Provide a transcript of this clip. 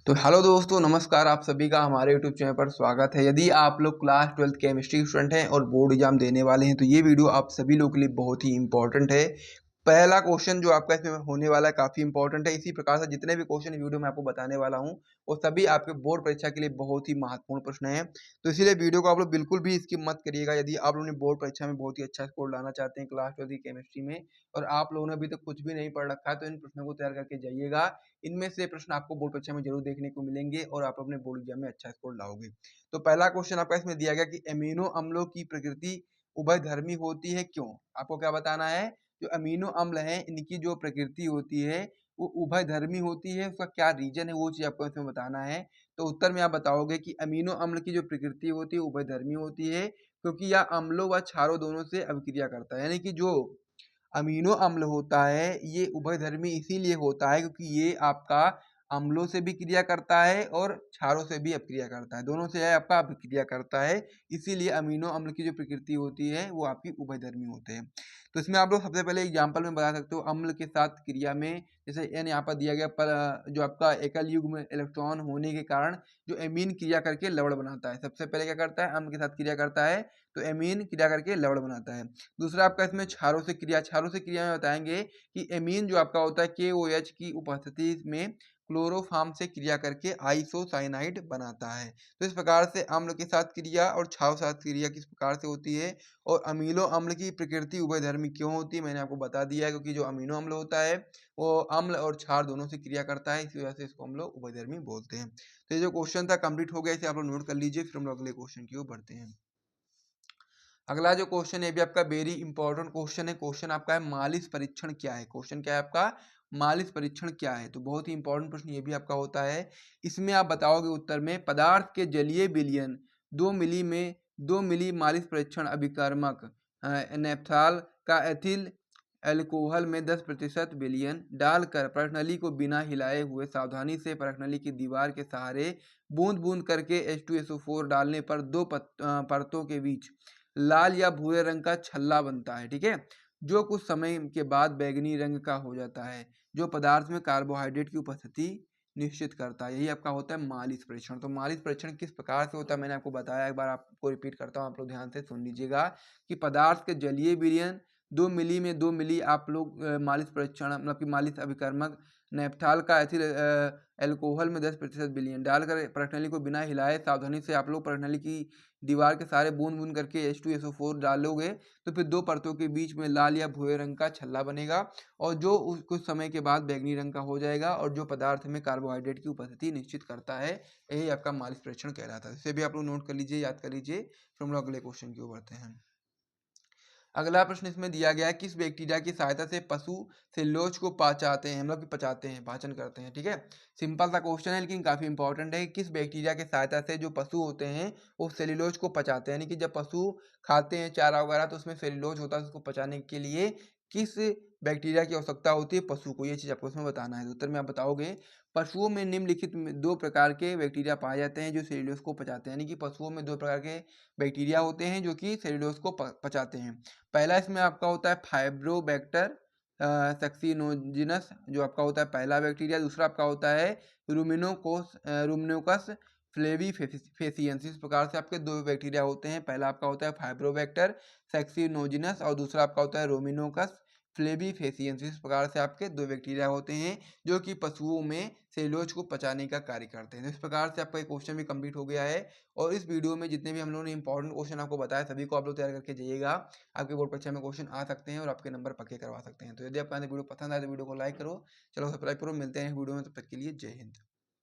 तो हेलो दोस्तों, नमस्कार। आप सभी का हमारे यूट्यूब चैनल पर स्वागत है। यदि आप लोग क्लास 12th केमिस्ट्री स्टूडेंट हैं और बोर्ड एग्जाम देने वाले हैं तो ये वीडियो आप सभी लोगों के लिए बहुत ही इंपॉर्टेंट है। पहला क्वेश्चन जो आपका इसमें होने वाला है काफ़ी इंपॉर्टेंट है। इसी प्रकार से जितने भी क्वेश्चन वीडियो में आपको बताने वाला हूँ वो सभी आपके बोर्ड परीक्षा के लिए बहुत ही महत्वपूर्ण प्रश्न हैं। तो इसीलिए वीडियो को आप लोग बिल्कुल भी स्किप मत करिएगा। यदि आप लोगों ने बोर्ड परीक्षा में बहुत ही अच्छा स्कोर लाना चाहते हैं क्लास 12th की केमिस्ट्री में और आप लोगों ने अभी तक कुछ भी नहीं पढ़ रखा है तो इन प्रश्नों को तैयार करके जाइएगा। इनमें से प्रश्न आपको बोर्ड परीक्षा में जरूर देखने को मिलेंगे और आप अपने बोर्ड एग्जाम में अच्छा स्कोर लाओगे। तो पहला क्वेश्चन आपका इसमें दिया गया कि अमीनो अम्लों की प्रकृति उभयधर्मी होती है, क्यों? आपको क्या बताना है? जो अमीनो अम्ल हैं इनकी जो प्रकृति होती है वो उभयधर्मी होती है, उसका क्या रीजन है वो चीज आपको इसमें बताना है। तो उत्तर में आप बताओगे कि अमीनो अम्ल की जो प्रकृति होती है उभयधर्मी होती है क्योंकि यह अम्लों व क्षारों दोनों से अभिक्रिया करता है। यानी कि जो अमीनो अम्ल होता है ये उभयधर्मी इसीलिए होता है क्योंकि ये आपका अम्लों से भी क्रिया करता है और क्षारों से भी अपक्रिया करता है, दोनों से आपका अभिक्रिया करता है। इसीलिए अमीनो अम्ल की जो प्रकृति होती है वो आपकी उभयधर्मी होते हैं। तो इसमें आप लोग सबसे पहले एग्जाम्पल में बता सकते हो अम्ल के साथ क्रिया में, जैसे एन यहाँ पर दिया गया पर जो आपका एकल युग्म इलेक्ट्रॉन होने के कारण जो एमीन क्रिया करके लवण बनाता है। सबसे पहले क्या करता है? अम्ल के साथ क्रिया करता है तो एमीन क्रिया करके लवण बनाता है। दूसरा आपका इसमें क्षारों से क्रिया में बताएंगे कि एमीन जो आपका होता है KOH की उपस्थिति में क्लोरोफॉर्म से क्रिया करके आइसोसाइनाइड बनाता है। तो इस प्रकार से अम्ल के साथ क्रिया और क्षारों के साथ क्रिया किस प्रकार से होती है और अमीनो अम्ल की प्रकृति उभयधर्मी क्यों होती है मैंने आपको बता दिया है, क्योंकि जो अमीनो अम्ल होता है वो अम्ल और क्षार दोनों से क्रिया करता है, इसी वजह से इसको हम लोग उभयधर्मी बोलते हैं। तो ये जो क्वेश्चन था कंप्लीट हो गया, इसे आप लोग नोट कर लीजिए। फिर हम लोग अगले क्वेश्चन की ओर बढ़ते हैं। अगला जो क्वेश्चन है भी आपका वेरी इंपॉर्टेंट क्वेश्चन है। क्वेश्चन आपका है मालिश परीक्षण क्या है। क्वेश्चन क्या है आपका? मालिश परीक्षण क्या है। तो बहुत ही इंपॉर्टेंट प्रश्न ये भी आपका होता है। इसमें आप बताओगे उत्तर में पदार्थ के जलीय विलयन 2 मिली में 2 मिली मालिश परीक्षण अभिकर्मक नेप्थाल का एथिल एल्कोहल में 10% विलयन डालकर परखनली को बिना हिलाए हुए सावधानी से परखनली की दीवार के सहारे बूंद बूंद करके H2SO4 डालने पर दो परतों के बीच लाल या भूरे रंग का छल्ला बनता है, ठीक है, जो कुछ समय के बाद बैगनी रंग का हो जाता है, जो पदार्थ में कार्बोहाइड्रेट की उपस्थिति निश्चित करता है। यही आपका होता है मालिश परीक्षण। तो मालिश परीक्षण किस प्रकार से होता है मैंने आपको बताया, एक बार आपको रिपीट करता हूँ, आप लोग ध्यान से सुन लीजिएगा कि पदार्थ के जलीय विलयन 2 मिली में 2 मिली आप लोग मालिश परीक्षण मतलब कि मालिश अभिकर्मक नेप्थाल का एथिल एल्कोहल में 10% विलयन डालकर परखनली को बिना हिलाए सावधानी से आप लोग परखनली की दीवार के सारे बूंद बूंद करके H2SO4 डालोगे तो फिर दो परतों के बीच में लाल या भूरे रंग का छल्ला बनेगा और जो कुछ समय के बाद बैंगनी रंग का हो जाएगा और जो पदार्थ में कार्बोहाइड्रेट की उपस्थिति निश्चित करता है। यही आपका मालिश परीक्षण कहलाता है। इसे भी आप लोग नोट कर लीजिए, याद कर लीजिए। फिर हम लोग अगले क्वेश्चन की ओर बढ़ते हैं। अगला प्रश्न इसमें दिया गया है किस बैक्टीरिया की सहायता से पशु सेल्यूलोज को पचाते हैं, मतलब कि पचाते हैं, पाचन करते हैं, ठीक है। सिंपल सा क्वेश्चन है लेकिन काफी इंपॉर्टेंट है। किस बैक्टीरिया की सहायता से जो पशु होते हैं वो सेल्यूलोज को पचाते हैं, यानी कि जब पशु खाते हैं चारा वगैरह तो उसमें सेल्यूलोज होता है, उसको पचाने के लिए किस बैक्टीरिया की आवश्यकता होती है पशु को, ये चीज आपको इसमें बताना है। तो उत्तर में आप बताओगे पशुओं में निम्नलिखित दो प्रकार के बैक्टीरिया पाए जाते हैं जो सेल्यूलोज को पचाते हैं, यानी कि पशुओं में दो प्रकार के बैक्टीरिया होते हैं जो कि सेल्यूलोज को पचाते हैं। पहला इसमें आपका होता है फाइब्रोबैक्टर सक्सिनोजिनस, जो आपका होता है पहला बैक्टीरिया। दूसरा आपका होता है रूमिनोकस फ्लेविफेसियंस। इस प्रकार से आपके दो बैक्टीरिया होते हैं, पहला आपका होता है फाइब्रोबैक्टर सक्सिनोजिनस और दूसरा आपका होता है रोमिनोकस फ्लेविफेसियंस। इस प्रकार से आपके दो बैक्टीरिया होते हैं जो कि पशुओं में सेल्यूलोज को पचाने का कार्य करते हैं। तो इस प्रकार से आपका एक क्वेश्चन भी कंप्लीट हो गया है और इस वीडियो में जितने भी हम लोगों ने इंपॉर्टेंट क्वेश्चन आपको बताया सभी को आप लोग तैयार करके जाइएगा। आपके बोर्ड परीक्षा में क्वेश्चन आ सकते हैं और आपके नंबर पक्के करवा सकते हैं। तो यदि आपको वीडियो पसंद आए तो वीडियो को लाइक करो, चलो सब्सक्राइब करो। मिलते हैं वीडियो में, तब तक के लिए जय हिंद।